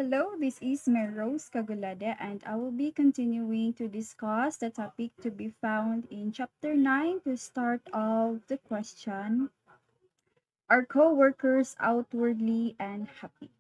Hello, this is Rose Kagulade, and I will be continuing to discuss the topic to be found in Chapter 9 to start off the question: Are co-workers outwardly unhappy?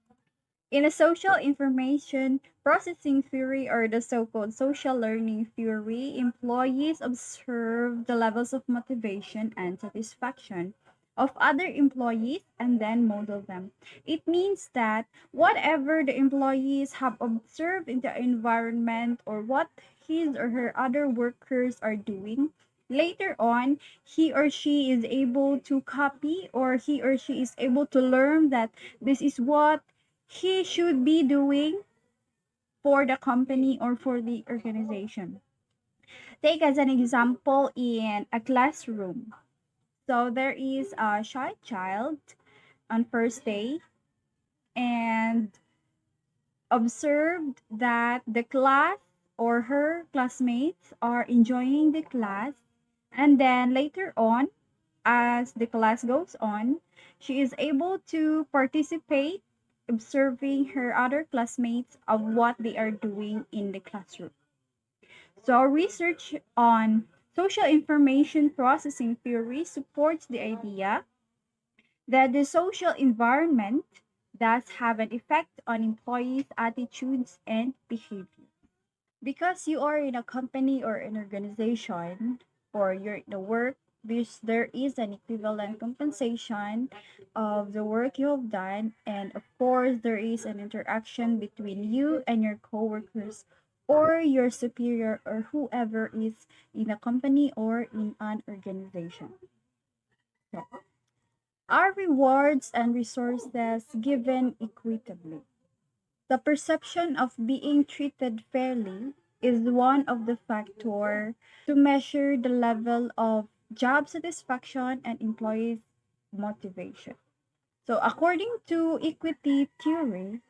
In a social information processing theory, or the so-called social learning theory, employees observe the levels of motivation and satisfaction of other employees and then model them. It means that whatever the employees have observed in the environment or what his or her other workers are doing, later on he or she is able to copy, or he or she is able to learn that this is what he should be doing for the company or for the organization. Take as an example in a classroom. So there is a shy child on first day and observed that the class or her classmates are enjoying the class, and then later on, as the class goes on, she is able to participate observing her other classmates of what they are doing in the classroom. So research on social information processing theory supports the idea that the social environment does have an effect on employees' attitudes and behavior. Because you are in a company or an organization, or you're in the work, there is an equivalent compensation of the work you have done, and of course there is an interaction between you and your coworkers or your superior or whoever is in a company or in an organization. So, are rewards and resources given equitably? The perception of being treated fairly is one of the factors to measure the level of job satisfaction and employees' motivation. So, according to equity theory,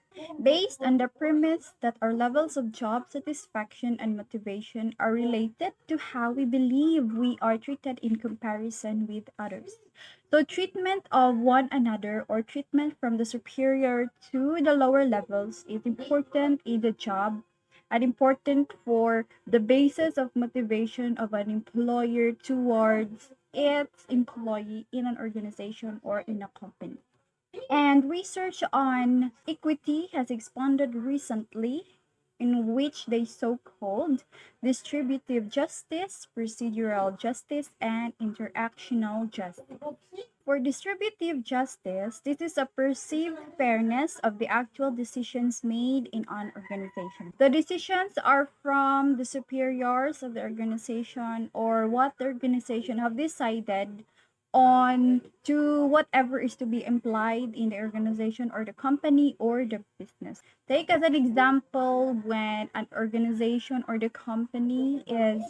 based on the premise that our levels of job satisfaction and motivation are related to how we believe we are treated in comparison with others. So, treatment of one another or treatment from the superior to the lower levels is important in the job and important for the basis of motivation of an employer towards its employee in an organization or in a company. And research on equity has expanded recently, in which they so called distributive justice, procedural justice, and interactional justice. For distributive justice, this is a perceived fairness of the actual decisions made in an organization. The decisions are from the superiors of the organization, or what the organization have decided on to whatever is to be implied in the organization or the company or the business. Take as an example when an organization or the company is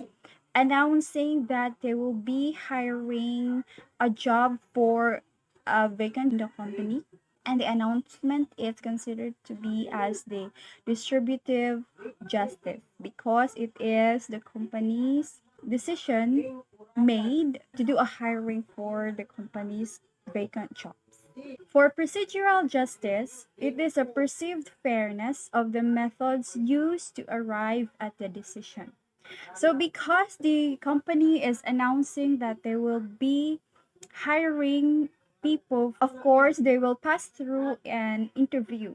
announcing that they will be hiring a job for a vacant in the company, and the announcement is considered to be as the distributive justice because it is the company's decision made to do a hiring for the company's vacant jobs. For procedural justice, it is a perceived fairness of the methods used to arrive at the decision. So, because the company is announcing that they will be hiring people, of course, they will pass through an interview.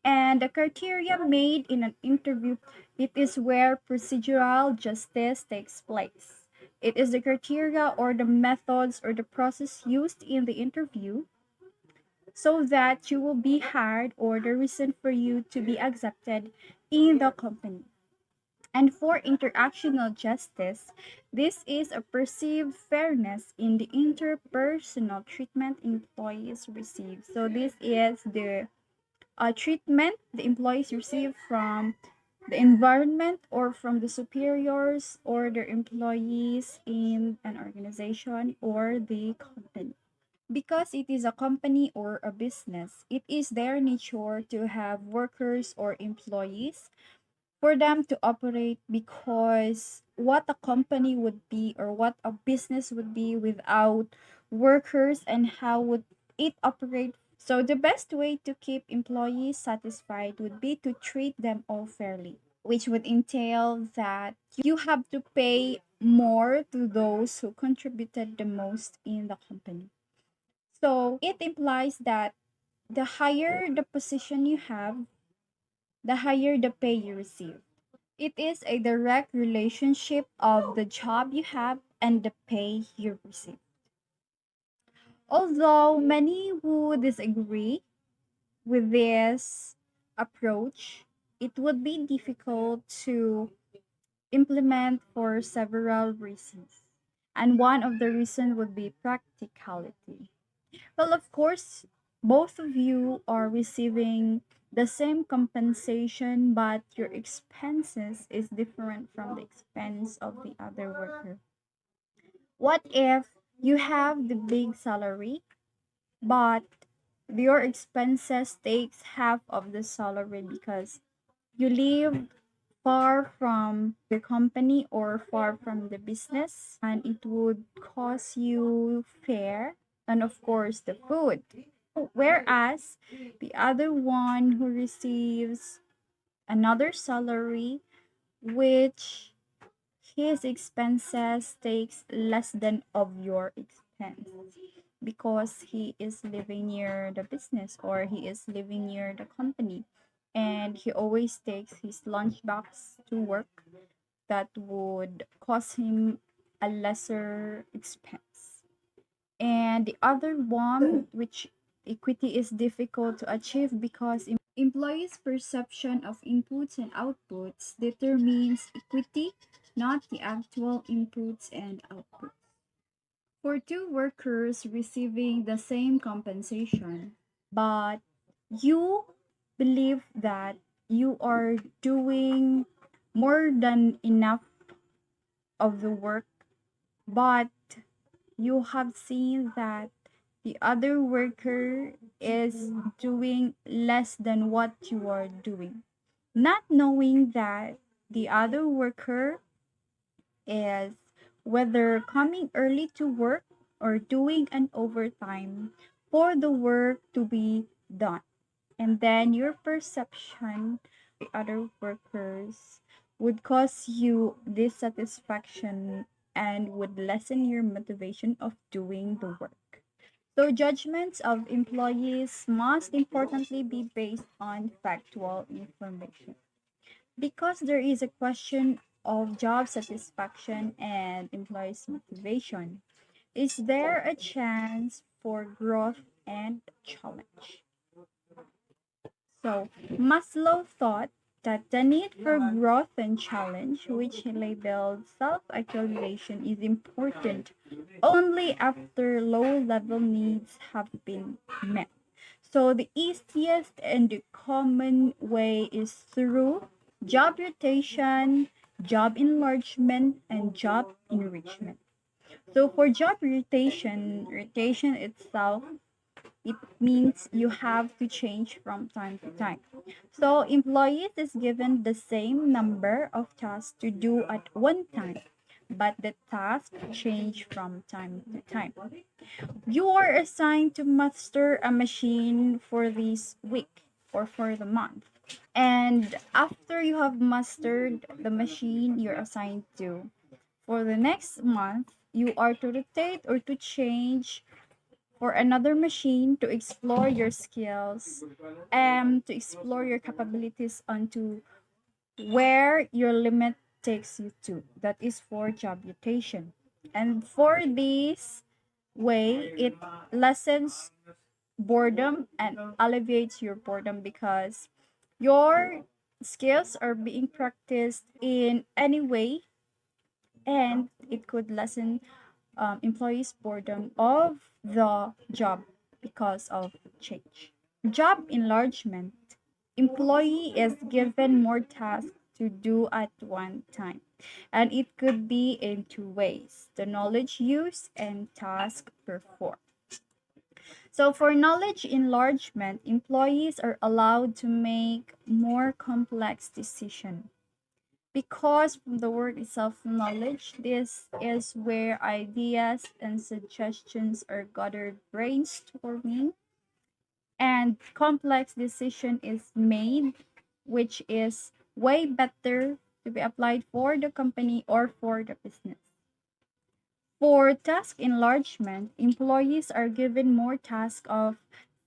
And the criteria made in an interview, it is where procedural justice takes place. It is the criteria or the methods or the process used in the interview so that you will be hired, or the reason for you to be accepted in the company. And for interactional justice, this is a perceived fairness in the interpersonal treatment employees receive. So this is the treatment the employees receive from the environment or from the superiors or their employees in an organization or the company. Because it is a company or a business, it is their nature to have workers or employees for them to operate, because what a company would be or what a business would be without workers, and how would it operate So the best way to keep employees satisfied would be to treat them all fairly, which would entail that you have to pay more to those who contributed the most in the company. So it implies that the higher the position you have, the higher the pay you receive. It is a direct relationship of the job you have and the pay you receive. Although many would disagree with this approach, it would be difficult to implement for several reasons. And one of the reasons would be practicality. Well, of course, both of you are receiving the same compensation, but your expenses is different from the expense of the other worker. What if you have the big salary, but your expenses takes half of the salary because you live far from your company or far from the business, and it would cost you fare and of course the food. Whereas the other one who receives another salary, which his expenses takes less than of your expense because he is living near the business or he is living near the company, and he always takes his lunchbox to work, that would cost him a lesser expense. And the other one, which equity is difficult to achieve because employees' perception of inputs and outputs determines equity, not the actual inputs and outputs. For two workers receiving the same compensation, but you believe that you are doing more than enough of the work, but you have seen that the other worker is doing less than what you are doing. Not knowing that the other worker is whether coming early to work or doing an overtime for the work to be done. And then your perception of the other workers would cause you dissatisfaction and would lessen your motivation of doing the work. So judgments of employees must importantly be based on factual information. Because there is a question of job satisfaction and employees' motivation, is there a chance for growth and challenge? So, Maslow thought that the need for growth and challenge, which he labeled self actualization, is important only after low level needs have been met. So, the easiest and the common way is through job rotation, job enlargement, and job enrichment. So, for job rotation itself, it means you have to change from time to time. So employees is given the same number of tasks to do at one time, but the tasks change from time to time. You are assigned to master a machine for this week or for the month. And after you have mastered the machine you're assigned to, for the next month, you are to rotate or to change for another machine to explore your skills and to explore your capabilities onto where your limit takes you to. That is for job rotation. And for this way, it lessens boredom and alleviates your boredom because your skills are being practiced in any way, and it could lessen employees' boredom of the job because of change. Job enlargement. Employee is given more tasks to do at one time, and it could be in two ways: the knowledge used and task performed. So, for knowledge enlargement, employees are allowed to make more complex decisions. Because from the word itself, knowledge, this is where ideas and suggestions are gathered, brainstorming, and complex decision is made, which is way better to be applied for the company or for the business. For task enlargement, employees are given more tasks of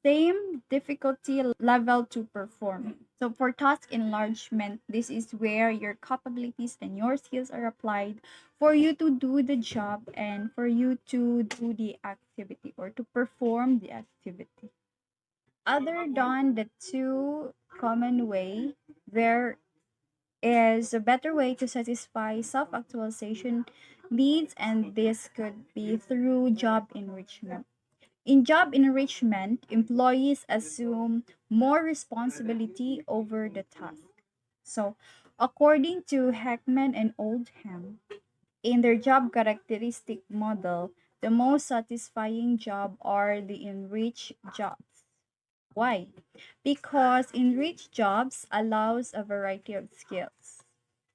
same difficulty level to perform. So for task enlargement, this is where your capabilities and your skills are applied for you to do the job and for you to do the activity or to perform the activity. Other than the two common way, there is a better way to satisfy self-actualization needs, and this could be through job enrichment. In job enrichment, employees assume more responsibility over the task. So, according to Heckman and Oldham, in their job characteristic model, the most satisfying job are the enriched jobs. Why? Because enriched jobs allows a variety of skills,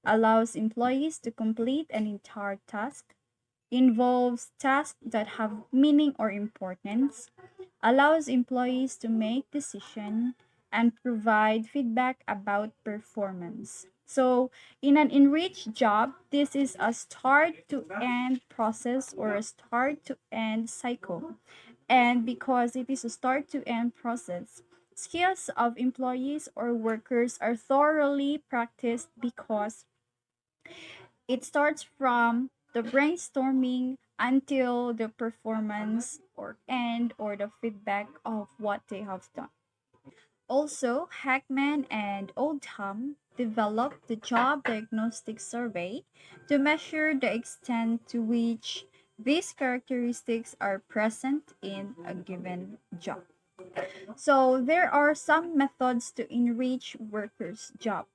allows employees to complete an entire task, involves tasks that have meaning or importance, allows employees to make decisions, and provide feedback about performance. So, in an enriched job, this is a start to end process or a start to end cycle. And because it is a start to end process, skills of employees or workers are thoroughly practiced because it starts from the brainstorming until the performance or end or the feedback of what they have done. Also, Hackman and Oldham developed the Job Diagnostic Survey to measure the extent to which these characteristics are present in a given job. So, there are some methods to enrich workers' job.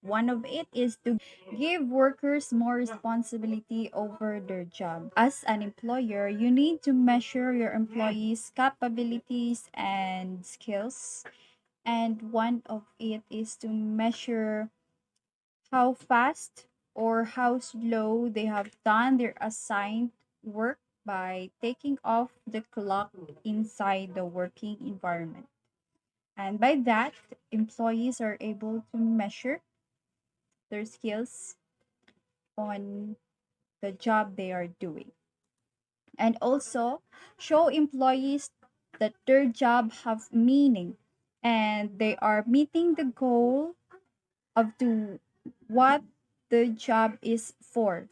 One of it is to give workers more responsibility over their job. As an employer, you need to measure your employees' capabilities and skills. And one of it is to measure how fast or how slow they have done their assigned work by taking off the clock inside the working environment. And by that, employees are able to measure their skills on the job they are doing. And also show employees that their job have meaning and they are meeting the goal of to what the job is for.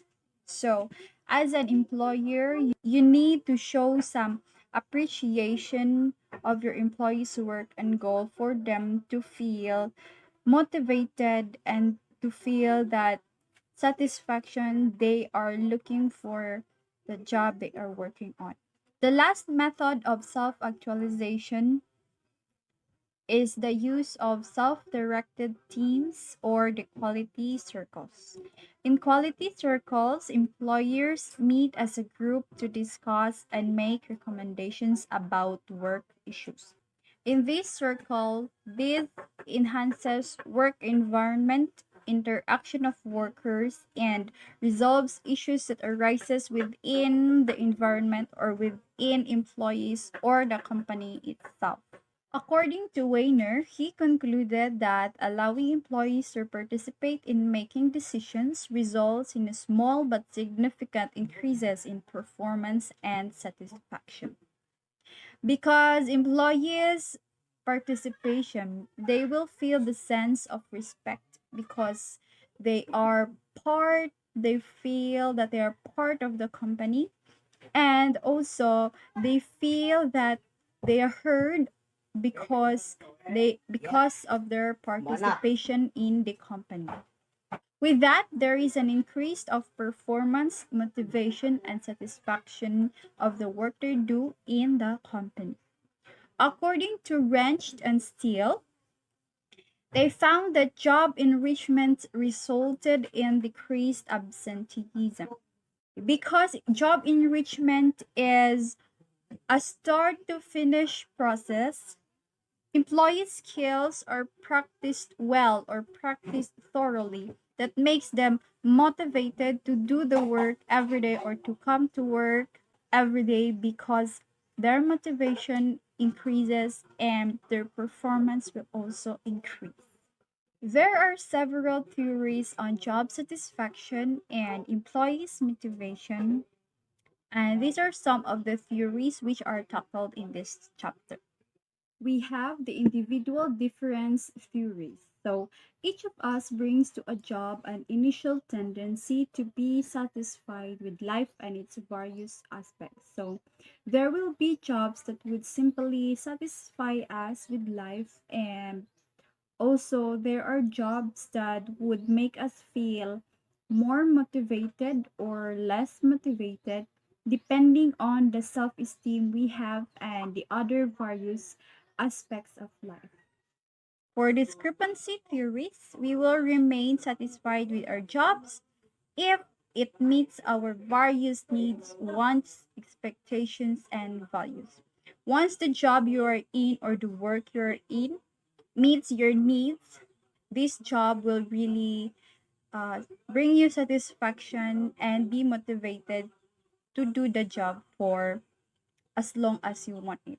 So, as an employer, you need to show some appreciation of your employees' work and goal for them to feel motivated and to feel that satisfaction they are looking for the job they are working on. The last method of self actualization is the use of self directed teams or the quality circles. In quality circles, employers meet as a group to discuss and make recommendations about work issues. In this circle, this enhances work environment, interaction of workers, and resolves issues that arises within the environment or within employees or the company itself. According to Weiner, he concluded that allowing employees to participate in making decisions results in small but significant increases in performance and satisfaction. Because employees' participation, they will feel the sense of respect because they are they feel that they are part of the company, and also they feel that they are heard because of their participation in the company. With that, there is an increase of performance, motivation, and satisfaction of the work they do in the company. According to Wrench and Steele, they found that job enrichment resulted in decreased absenteeism. Because job enrichment is a start to finish process, employee skills are practiced well or practiced thoroughly that makes them motivated to do the work every day or to come to work every day because their motivation increases and their performance will also increase. There are several theories on job satisfaction and employees' motivation, and these are some of the theories which are tackled in this chapter. We have the individual difference theories. So each of us brings to a job an initial tendency to be satisfied with life and its various aspects. So there will be jobs that would simply satisfy us with life, and also there are jobs that would make us feel more motivated or less motivated depending on the self-esteem we have and the other various aspects of life. For discrepancy theories, we will remain satisfied with our jobs if it meets our various needs, wants, expectations, and values. Once the job you are in or the work you're in meets your needs, this job will really bring you satisfaction and be motivated to do the job for as long as you want it.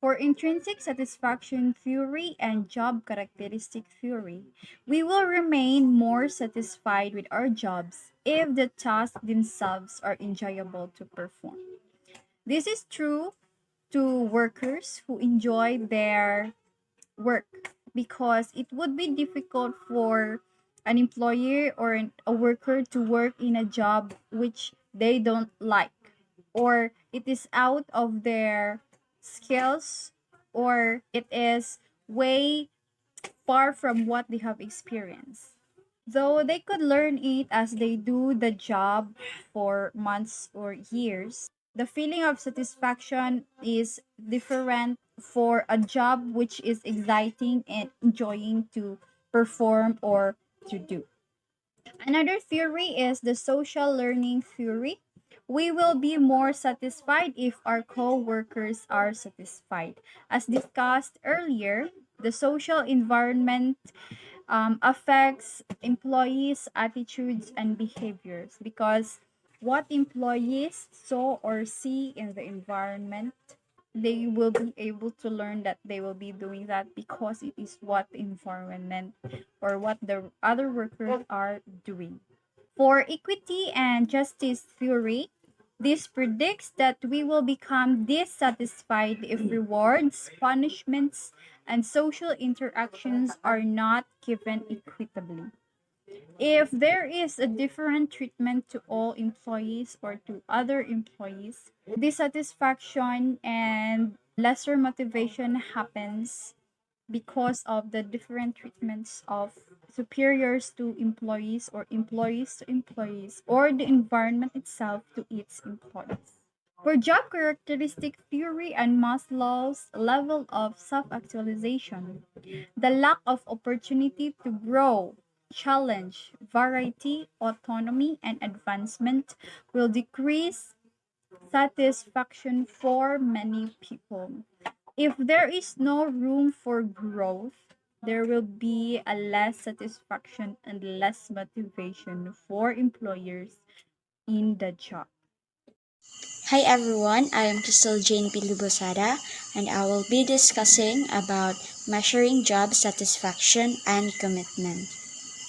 For intrinsic satisfaction theory and job characteristic theory, we will remain more satisfied with our jobs if the tasks themselves are enjoyable to perform. This is true to workers who enjoy their work, because it would be difficult for an employer or a worker to work in a job which they don't like, or it is out of their skills, or it is way far from what they have experienced. Though they could learn it as they do the job for months or years, the feeling of satisfaction is different for a job which is exciting and enjoying to perform or to do. Another theory is the social learning theory. We will be more satisfied if our co-workers are satisfied. As discussed earlier, the social environment affects employees' attitudes and behaviors, because what employees saw or see in the environment, they will be able to learn that they will be doing that because it is what the environment or what the other workers are doing. For equity and justice theory, this predicts that we will become dissatisfied if rewards, punishments, and social interactions are not given equitably. If there is a different treatment to all employees or to other employees, dissatisfaction and lesser motivation happens because of the different treatments of superiors to employees or employees to employees or the environment itself to its employees. For job characteristic theory and Maslow's level of self-actualization, the lack of opportunity to grow, challenge, variety, autonomy, and advancement will decrease satisfaction for many people. If there is no room for growth, there will be a less satisfaction and less motivation for employers in the job. Hi everyone, I am Crystal Jane Pilubosada and I will be discussing about measuring job satisfaction and commitment.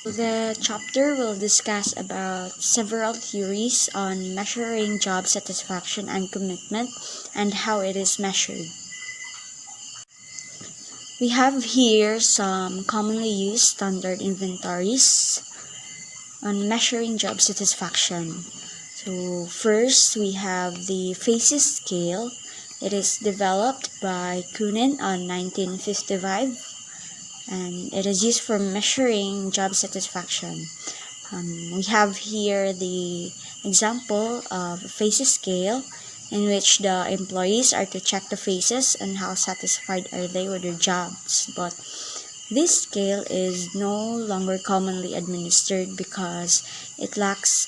The chapter will discuss about several theories on measuring job satisfaction and commitment and how it is measured. We have here some commonly used standard inventories on measuring job satisfaction. So first we have the FACES scale. It is developed by Kunin on 1955 and it is used for measuring job satisfaction. We have here the example of a FACES scale in which the employees are to check the faces and how satisfied are they with their jobs. But this scale is no longer commonly administered because it lacks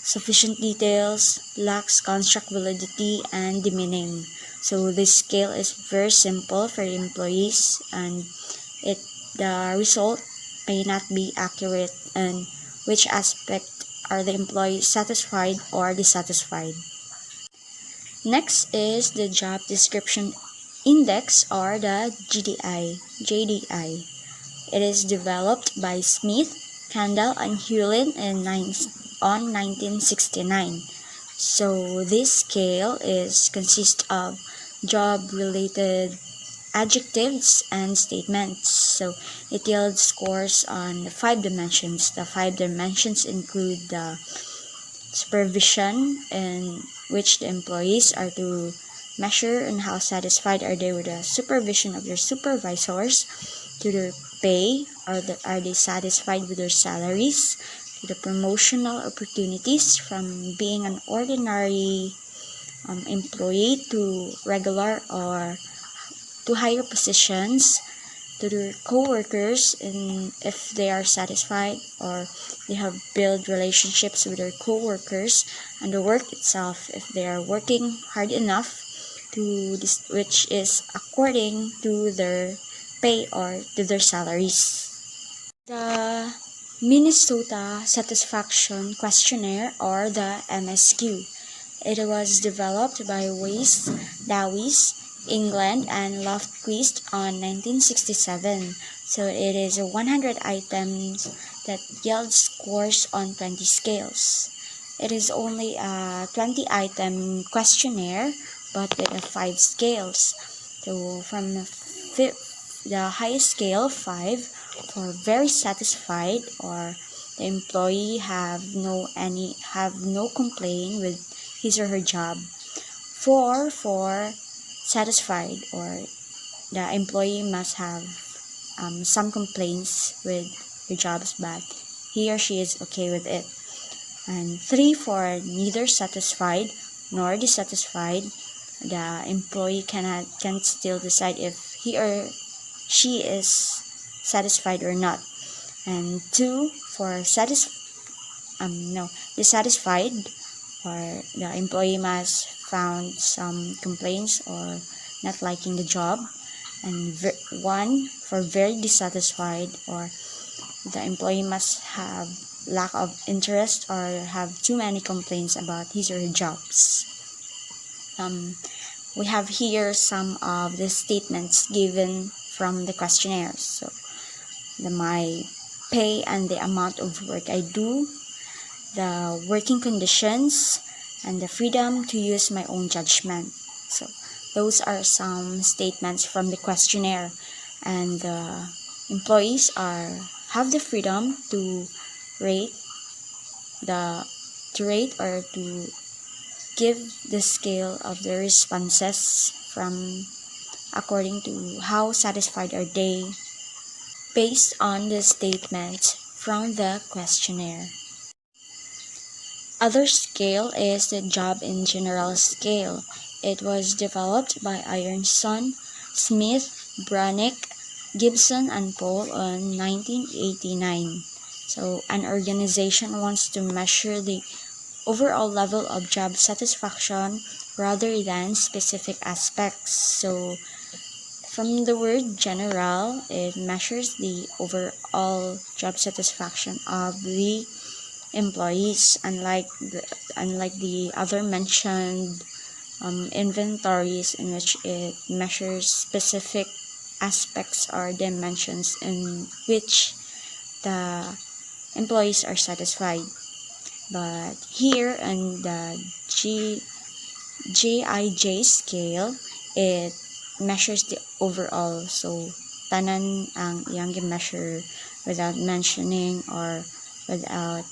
sufficient details, lacks construct validity, and demeaning. So this scale is very simple for employees and the result may not be accurate and which aspect are the employees satisfied or dissatisfied. Next is the job description index or the JDI. It is developed by Smith, Kendall, and Hewlin on 1969. So this scale consists of job-related adjectives and statements. So it yields scores on 5 dimensions. The 5 dimensions include the supervision, in which the employees are to measure on how satisfied are they with the supervision of their supervisors, to their pay, are they satisfied with their salaries, to the promotional opportunities from being an ordinary employee to regular or to higher positions, to their co-workers, and if they are satisfied or they have built relationships with their co-workers, and the work itself, if they are working hard enough to this, which is according to their pay or to their salaries. The Minnesota Satisfaction Questionnaire, or the MSQ. It was developed by Weiss, Dawes, England, and Lofquist on 1967. So it is 100 items that yield scores on 20 scales. It is only a 20-item questionnaire, but with 5 scales. So from the highest scale, 5, for very satisfied, or the employee have no complaint with his or her job. 4 for satisfied, or the employee must have some complaints with your jobs, but he or she is okay with it. And 3 for neither satisfied nor dissatisfied. The employee can't still decide if he or she is satisfied or not. And 2 for dissatisfied, or the employee must found some complaints or not liking the job. And 1 for very dissatisfied, or the employee must have lack of interest or have too many complaints about his or her jobs. We have here some of the statements given from the questionnaires. So my pay and the amount of work I do, the working conditions, and the freedom to use my own judgment. So those are some statements from the questionnaire, and the employees have the freedom to rate or to give the scale of the responses from according to how satisfied are they based on the statements from the questionnaire. Other scale is the job in general scale. It was developed by Ironson, Smith, Branick, Gibson, and Paul in 1989. So an organization wants to measure the overall level of job satisfaction rather than specific aspects. So from the word general, it measures the overall job satisfaction of the employees, unlike the other mentioned inventories, in which it measures specific aspects or dimensions in which the employees are satisfied. But here in the JIJ scale, it measures the overall. So tanan ang iyang measure without mentioning or without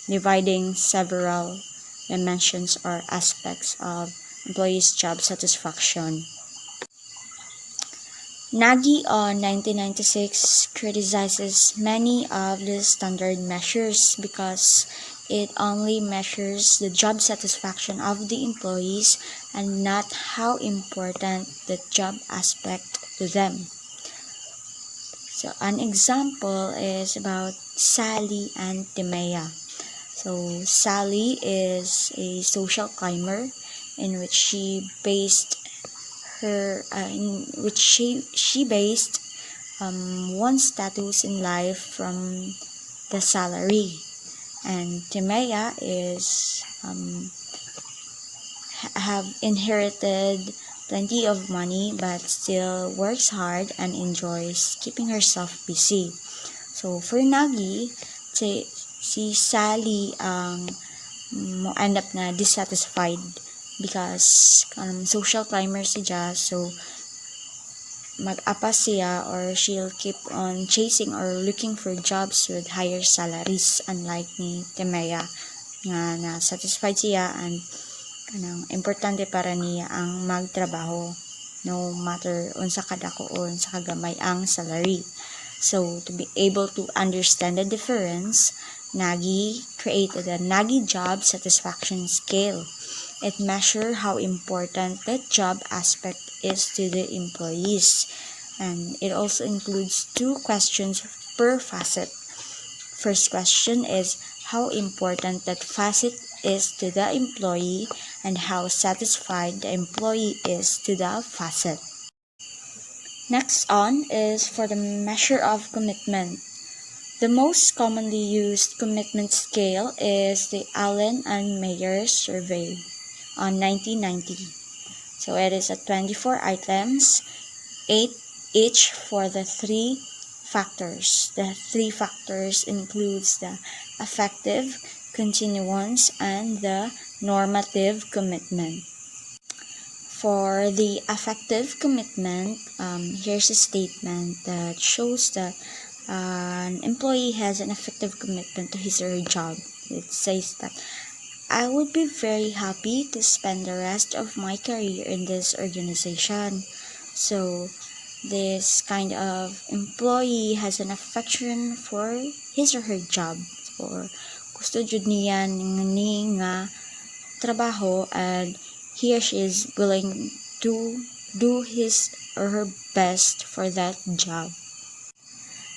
dividing several dimensions or aspects of employees' job satisfaction. Nagy on 1996 criticizes many of the standard measures because it only measures the job satisfaction of the employees and not how important the job aspect to them. So an example is about Sally and Timea. So Sally is a social climber in which she based one's status in life from the salary, and Timea is have inherited plenty of money but still works hard and enjoys keeping herself busy. So for Nagi, si Sally ang mo end up na dissatisfied because social climber siya, so mag-apas siya or she'll keep on chasing or looking for jobs with higher salaries, unlike ni Temea nga na satisfied siya and importante para niya ang magtrabaho no matter unsa kadako o unsa kagamay ang salary. So to be able to understand the difference, Nagi created a Nagi job satisfaction scale. It measures how important that job aspect is to the employees, and it also includes 2 questions per facet. First question is how important that facet is to the employee and how satisfied the employee is to the facet. Next on is for the measure of commitment. The most commonly used commitment scale is the Allen and Mayer survey on 1990. So it is at 24 items, 8 each for the 3 factors. The 3 factors includes the affective, continuance, and the normative commitment. For the affective commitment, here's a statement that shows that an employee has an effective commitment to his or her job. It says that I would be very happy to spend the rest of my career in this organization. So this kind of employee has an affection for his or her job, or gusto jud niya ni nga trabaho, and he or she is willing to do his or her best for that job.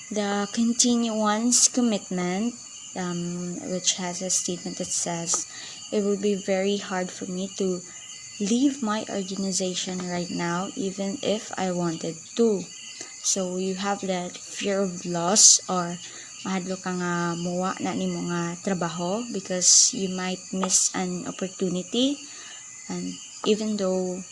The continuance commitment, which has a statement that says, it will be very hard for me to leave my organization right now even if I wanted to. So you have that fear of loss, or mahadlo ka nga muwa na ni mo nga trabaho because you might miss an opportunity, and even though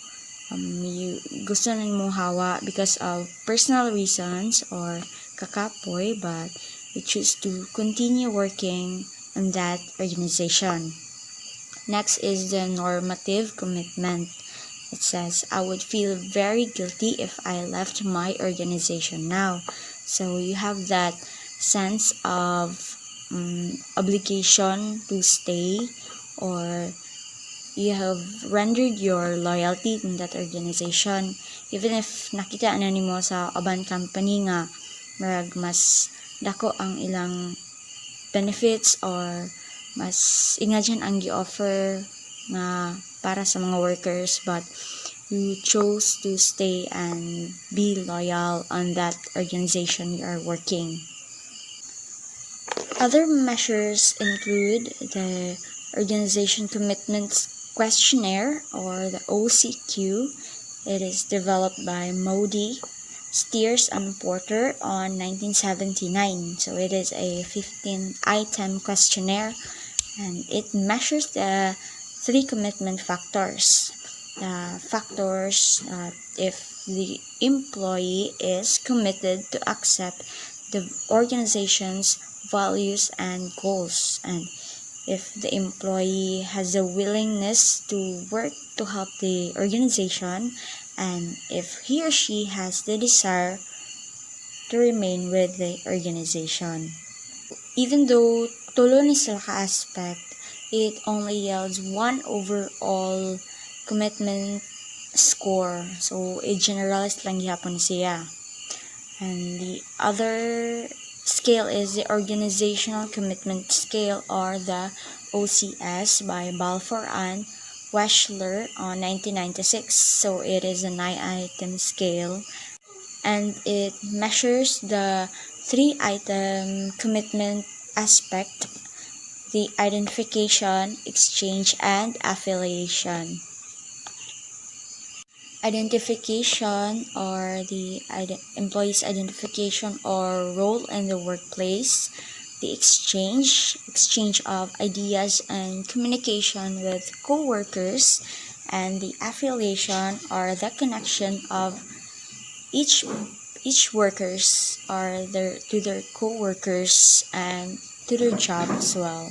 you gusto na mo hawa because of personal reasons or kakapoy, but you choose to continue working in that organization. Next is the normative commitment. It says, I would feel very guilty if I left my organization now. So you have that sense of obligation to stay, or you have rendered your loyalty in that organization even if nakita na nimo sa aban company nga marag mas dako ang ilang benefits or mas ingadyan ang gi-offer nga para sa mga workers, but you chose to stay and be loyal on that organization you are working. Other measures include the Organization Commitments Questionnaire, or the OCQ. It is developed by Modi, Steers, and Porter on 1979. So it is a 15-item questionnaire, and it measures the 3 commitment factors. The factors if the employee is committed to accept the organization's values and goals, and if the employee has a willingness to work to help the organization, and if he or she has the desire to remain with the organization. Even though tulo ni sila ka-aspect, it only yields 1 overall commitment score. So, i-generalize lang gihapon siya. And the other scale is the Organizational Commitment Scale, or the OCS, by Balfour and Weschler on 1996. So it is a 9-item scale, and it measures the 3-item commitment aspect: the identification, exchange, and affiliation. Identification, or the employee's identification or role in the workplace. The exchange of ideas and communication with co-workers, and the affiliation or the connection of each workers or to their co-workers and to their job as well.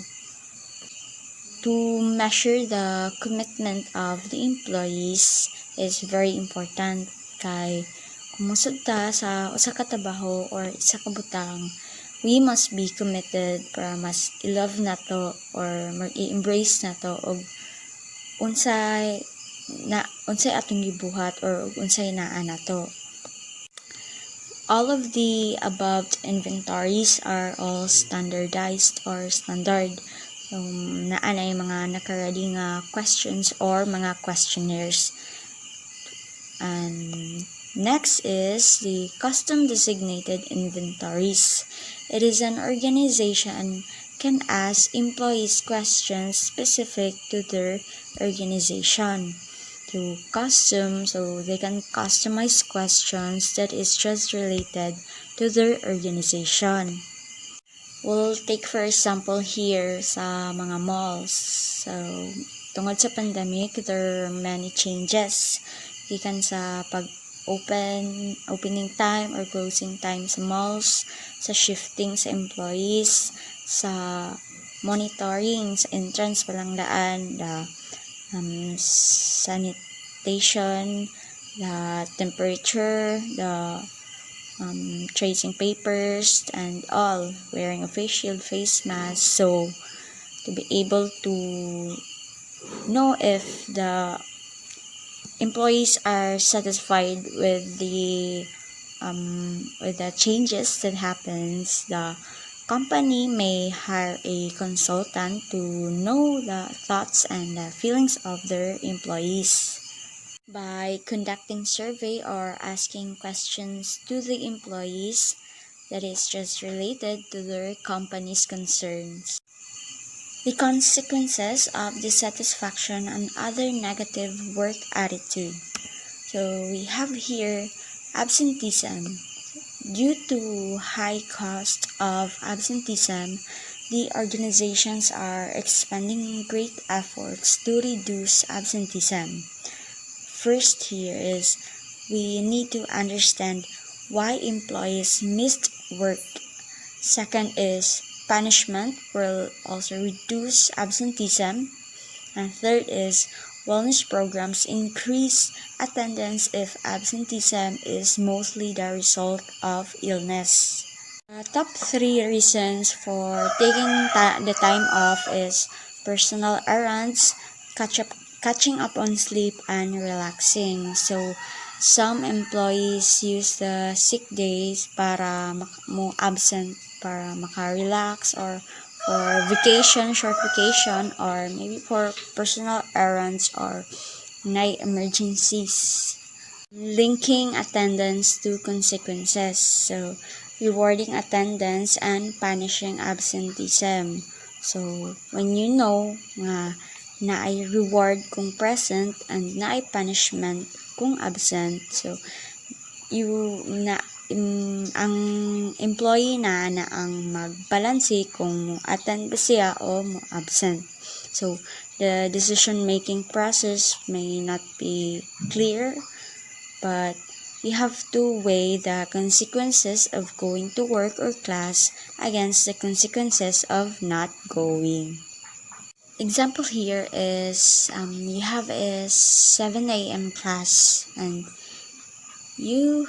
To measure the commitment of the employees is very important kay kung musud ta sa usa ka trabaho or isa ka butang, we must be committed para mas i-love nato or mag-i-embrace nato og unsay atong gibuhat or unsay naa nato. All of the above inventories are all standardized or standard. So, naa na yung mga naka-ready nga questions or mga questionnaires. And next is the custom designated inventories. It is an organization can ask employees questions specific to their organization. To custom, so they can customize questions that is just related to their organization. We'll take for example here sa mga malls. So, tungod sa pandemic, there are many changes. Gikan sa opening time or closing time sa malls, sa shifting sa employees, sa monitoring sa entrance palang daan, the sanitation, the temperature, the tracing papers, and all, wearing a face shield, face mask, so to be able to know if the employees are satisfied with the changes that happens, the company may hire a consultant to know the thoughts and the feelings of their employees. By conducting survey or asking questions to the employees that is just related to their company's concerns. The consequences of dissatisfaction and other negative work attitude. So we have here absenteeism. Due to high cost of absenteeism, the organizations are expending great efforts to reduce absenteeism. First here is we need to understand why employees missed work. Second is punishment will also reduce absenteeism. And third is wellness programs increase attendance if absenteeism is mostly the result of illness. Top 3 reasons for taking the time off is personal errands, catching up on sleep, and relaxing. So, some employees use the sick days para mo absent para maka-relax or for vacation, short vacation, or maybe for personal errands or night emergencies. Linking attendance to consequences. So, rewarding attendance and punishing absenteeism. So, when you know nga naay reward kung present and naay punishment kung absent, so ang employee na ang magbalanse kung attend ba siya o mo absent. So, the decision-making process may not be clear, but you have to weigh the consequences of going to work or class against the consequences of not going. Example here is you have a 7 a.m. class and you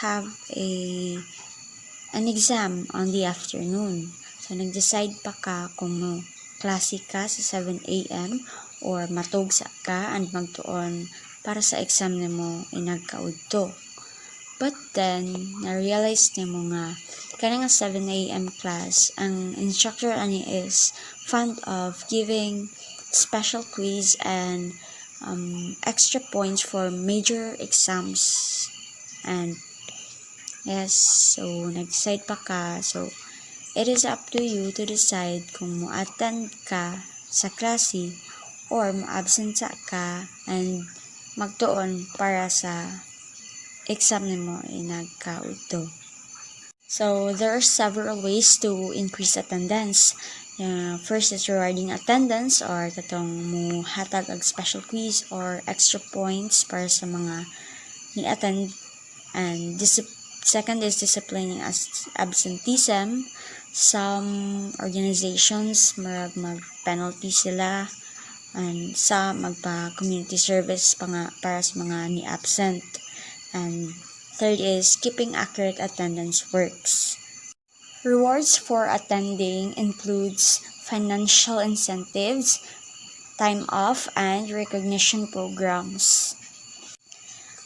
have an exam on the afternoon. So, nag-decide pa ka kung klase ka sa 7 a.m. or matugsa ka and magtuon para sa exam nimo inagkaudto. But then, na-realize nimo nga kanang 7 a.m. class, ang instructor ani is fond of giving special quiz and extra points for major exams. And yes, so nag-decide pa ka. So, it is up to you to decide kung mo-attend ka sa klase or mo-absent ka and magtuon para sa exam nimo inagkaudto. So, there are several ways to increase attendance. First is rewarding attendance or katong mo hatag og special quiz or extra points para sa mga ni-attend. And second is disciplining as absenteeism. Some organizations mag-penalty sila and sa magpa-community service para sa mga ni-absent. And third is keeping accurate attendance works. Rewards for attending includes financial incentives, time off, and recognition programs.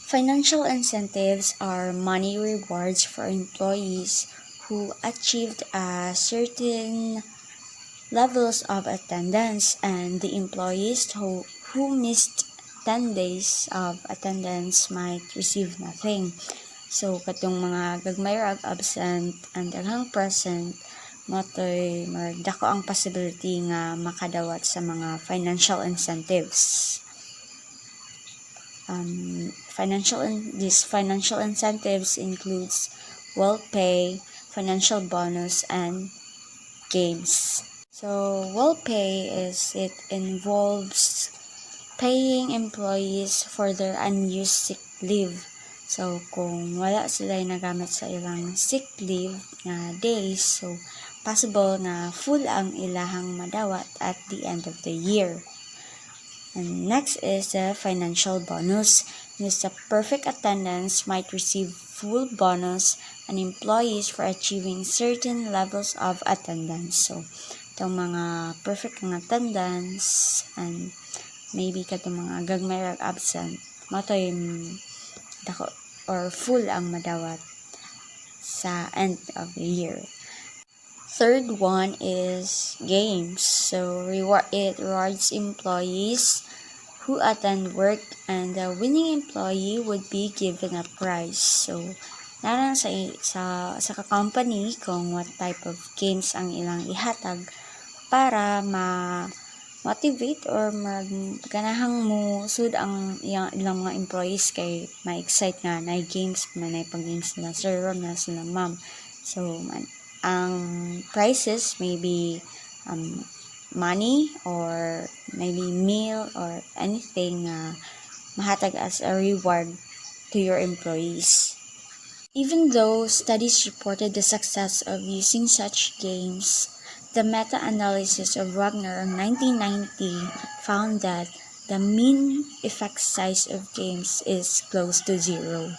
Financial incentives are money rewards for employees who achieved a certain levels of attendance, and the employees who missed 10 days of attendance might receive nothing. So, katong mga gagmay rag absent and daghang present, matoy dako ang possibility nga makadawat sa mga financial incentives. These financial incentives includes well pay, financial bonus, and games. So, well pay it involves paying employees for their unused sick leave. So, kung wala sila nagamit sa ilang sick leave na days, so possible na full ang ilahang madawat at the end of the year. And next is the financial bonus. With a perfect attendance might receive full bonus and employees for achieving certain levels of attendance. So, itong mga perfect ng attendance and maybe katong mga gagmay rag absent, matoy dako or full ang madawat sa end of the year. Third one is games. So it rewards employees who attend work, and the winning employee would be given a prize. So narang sa company kung what type of games ang ilang ihatag para motivate or ganahang mo sud ang ilang mga employees kay ma-excite nga na games manay pag-games nila sir na sila ma'am. So ang prizes maybe money or maybe meal or anything mahatag as a reward to your employees. Even though studies reported the success of using such games, the meta-analysis of Wagner in 1990 found that the mean effect size of games is close to zero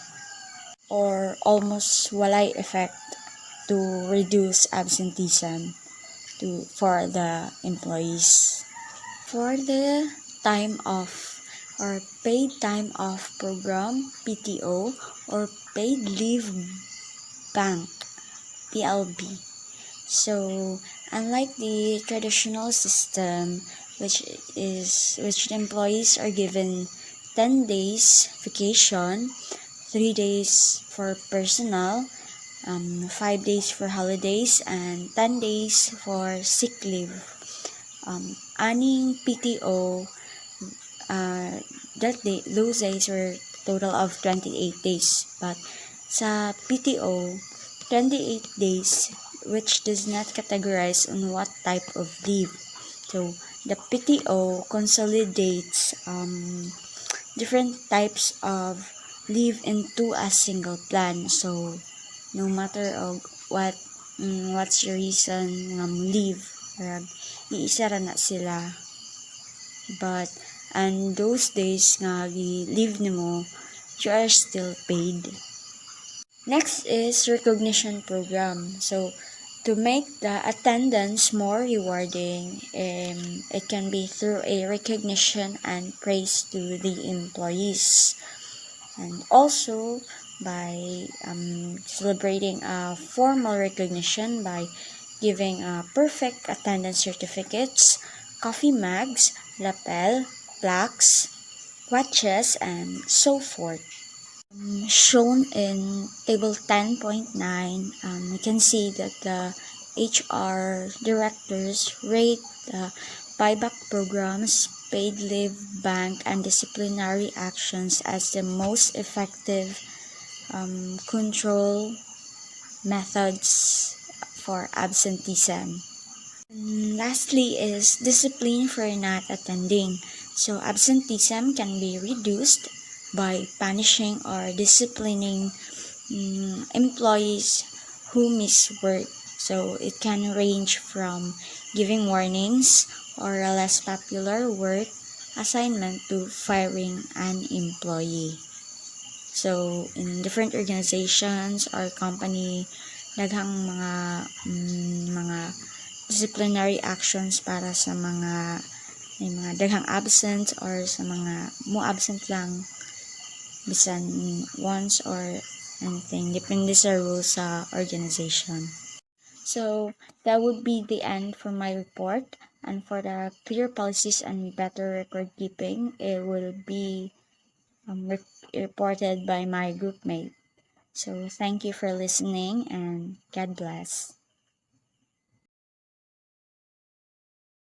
or almost walay effect to reduce absenteeism for the employees. For the time off or paid time off program, PTO, or paid leave bank, PLB. So, unlike the traditional system, which employees are given 10 days vacation, 3 days for personal, 5 days for holidays, and 10 days for sick leave. Aning PTO, those days were total of 28 days. But sa PTO, 28 days which does not categorize on what type of leave. So, the PTO consolidates different types of leave into a single plan. So, no matter of what's your reason ng leave, iisa ra na sila. But, and those days nga leave nimo, you are still paid. Next is recognition program. So, to make the attendance more rewarding, it can be through a recognition and praise to the employees. And also, by celebrating a formal recognition by giving perfect attendance certificates, coffee mugs, lapel, plaques, watches, and so forth. Shown in table 10.9, we can see that the HR directors rate the buyback programs, paid leave bank, and disciplinary actions as the most effective control methods for absenteeism. Lastly is discipline for not attending. So absenteeism can be reduced by punishing or disciplining employees who miss work. So it can range from giving warnings or a less popular work assignment to firing an employee. So in different organizations or company, daghang mga disciplinary actions para sa mga may mga daghang absent or sa mga mo absent lang bisan once or anything depende sa rules sa organization. So that would be the end for my report, and for the clear policies and better record keeping, it will be reported by my group mate. So thank you for listening and God bless.